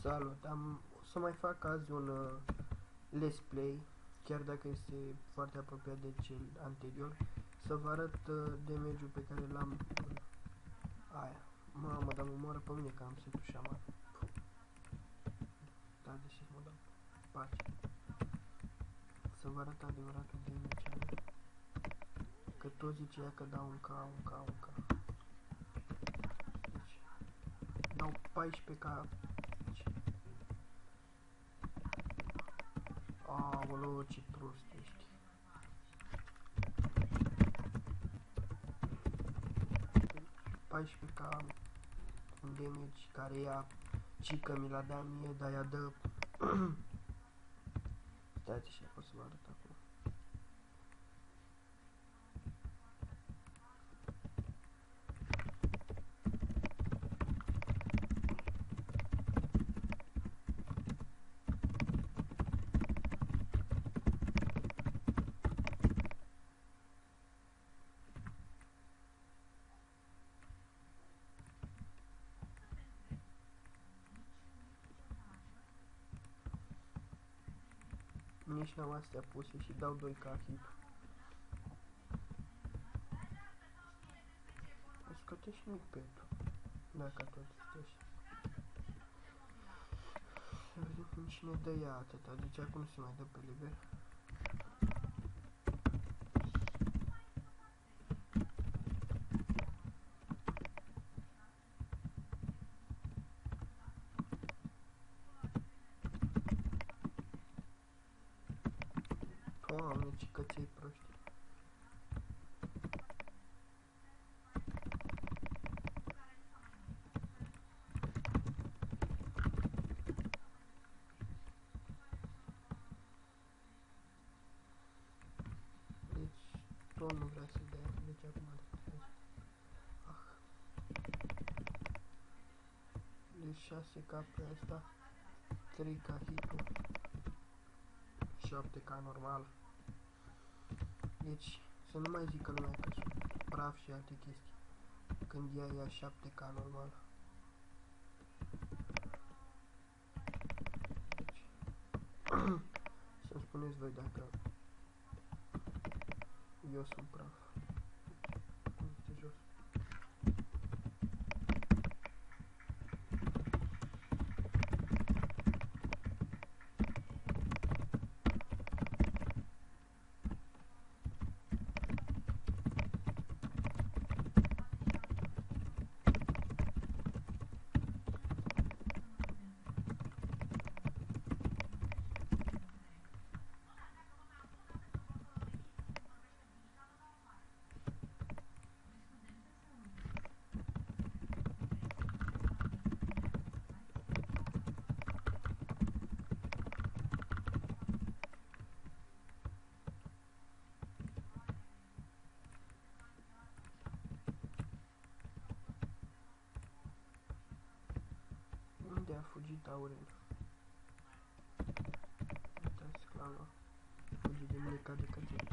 Salut, o să mai fac azi un let's play, chiar dacă este foarte apropiat de cel anterior, să vă arăt damage-ul pe care l-am aia. Mamă, dar mă moară pe mine că am setul șaman. Da, deși mă dau pace. Să vă arăt adevăratul damage ăla. Că tot zicea că dau un K. Deci, dau 14k. Aoleu, ce prost ești. K un damage care ia cică mi l-a dat mie, dar ea dă. Stați așa, o să vă arăt acum. Nici n-am astea puse și dau 2k hit. O scoate și noi petul. Dacă tot stai. Să vedem cum cine dă ea atâta. Deci acum nu se mai dă pe liber. Doamne, ce căței proști. Deci, tot nu vrea să dea, deci acum deci 6k pe asta, 3k hit-ul, 7k normal. Deci, să nu mai zică lumea că sunt praf și alte chestii, când ea ia 7k normal. Deci, să-mi spuneți voi dacă eu sunt praf. Este jos. Unde a fugit Aurel? Uitați, clava. Fugi de mine ca de cățel.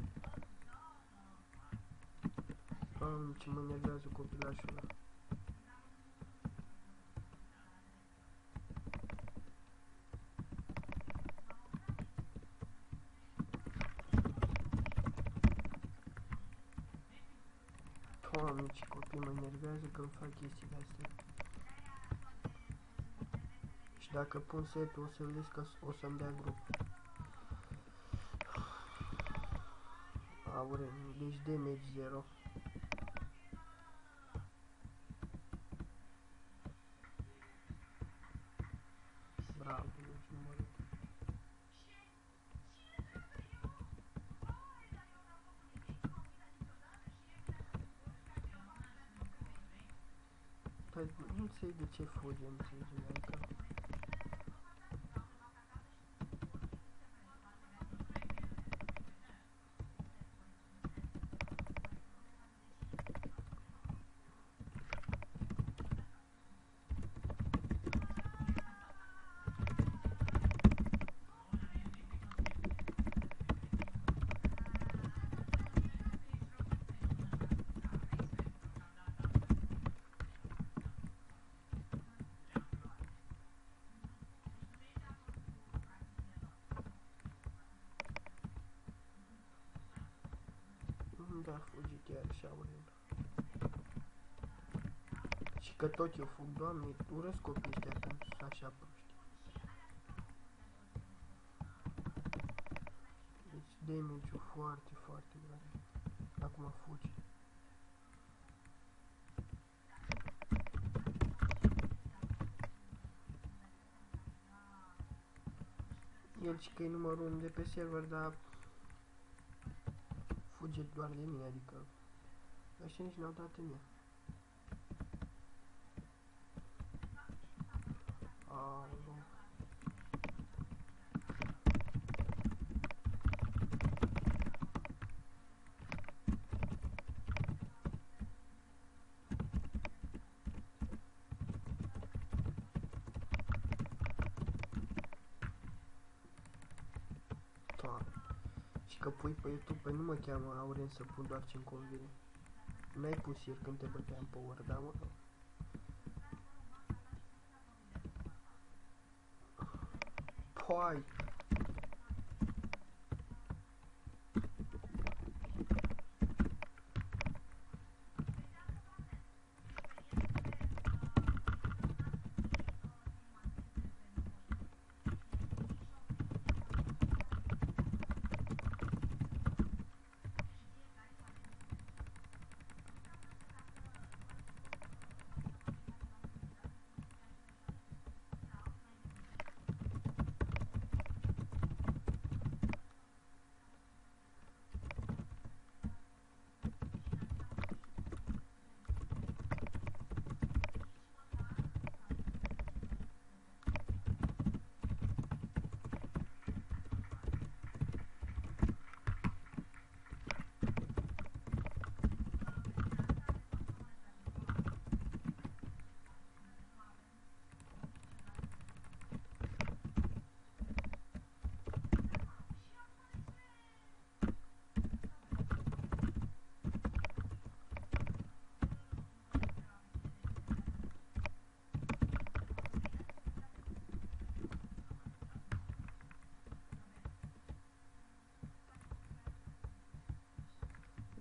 Doamne, ce mă nervează copilașul ăla. Doamne, ce copii mă nervează că îmi fac chestii de-astea. Și dacă pun setul, o să vedeți că o să-mi dea grup. Aurel, deci damage 0. Bravo, deci nu mă rog. Păi, nu înțeleg de ce fuge, nu înțeleg, adică... a fugit iar și Aurel. Și că tot eu fug, doamne, urăsc copiii ăștia când sunt așa proști. Deci damage-ul foarte, foarte mare. Acum fugi. El și că e numărul 1 de pe server, dar fuge doar de mine, adică ăștia nici n-au dat în ea. Alo. Da. Și că pui pe YouTube, păi nu mă cheamă Auren să pun doar ce-mi convine. N-ai pus ieri când te băteam pe ori, da, mă? Poi.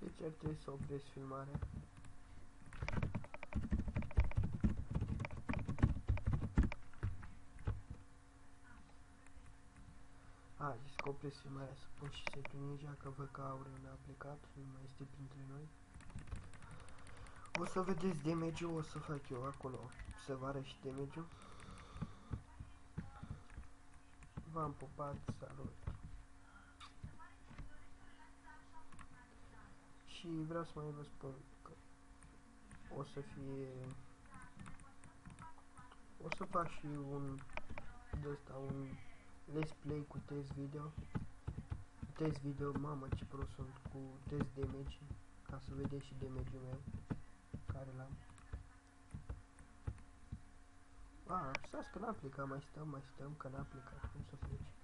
Deci ar trebui să opresc filmarea. Zis că opresc filmarea să pun și setul ninja, că văd că Auren a plecat, nu mai este printre noi. O să vedeți damage-ul, o să fac eu acolo, să vă arăt și damage-ul. V-am pupat, salut! Și vreau să mai vă spun că o să fie... O să fac și un let's play cu test video. Test video, mamă ce prost sunt cu test damage, ca să vedeți și damage-ul meu care l-am. Stați că n-a plecat, mai stăm că n-a plecat, cum să pleci?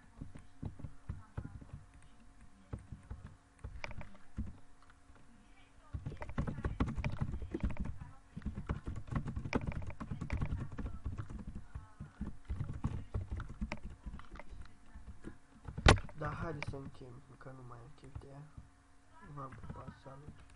Da, haide să încheiem, că nu mai am chef de ea. V-am pupat, salut!